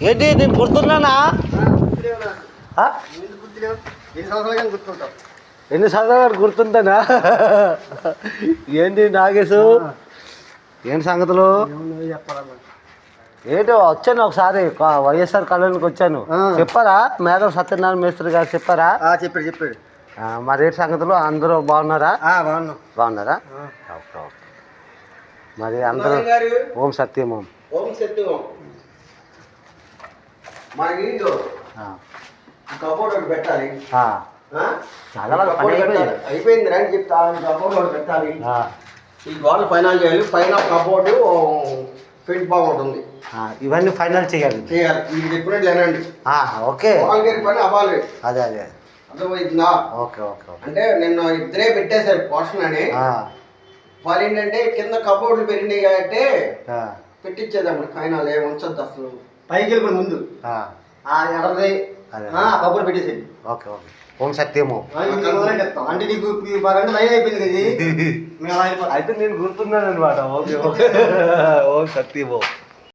ఏంటి నేను గుర్తున్నానా? ఎన్ని సంవత్సరాలు గుర్తుంటానా? ఏంటి నాగేశు, ఏంటి సంగతులు? ఏంటో వచ్చాను ఒకసారి వైఎస్ఆర్ కాలనీకి వచ్చాను. చెప్పారా మేడం సత్యనారాయణ మేస్త్రి గారు చెప్పారా? చెప్పాడు. మరి ఏంటి సంగతులు? అందరూ బాగున్నారా? బాగున్నారా? Okay okay. మరి అందరూ ఓం సత్యం ఓం. ఓం సత్యం ఓం. మనకి కబోర్డ్ ఒకటి పెట్టాలి. చాలా అయిపోయింది రండి చెప్తా. కబోర్డ్ ఒకటి పెట్టాలి. ఈ గోడ ఫైనల్ చేయాలి. పైన కబోర్డు ఫిట్ బాగుంటుంది. ఇవన్నీ ఫైనల్ చేయాలి. మీకు చెప్పినట్టు లేనండి. ఓకే పని అవ్వాలి. అదే అదే అర్థమవుతుందా? Okay okay. అంటే నిన్న ఇద్దరే పెట్టేశారు పోర్షన్ అని. వాళ్ళు ఏంటంటే కింద కబోర్డులు పెరిగినాయి కాబట్టి పెట్టించేదాం. ఫైనల్ ఏమి ఉంచద్దు అసలు. పైకి వెళ్ళిపోయి ముందు ఎడది కబోర్డు పెట్టేసేది. Okay okay. ఓం సత్యము. అంటే నీకు లైన్ అయిపోయింది కదా. అయితే నేను గుర్తున్నాను అనమాట. Okay okay. ఓం సత్యము.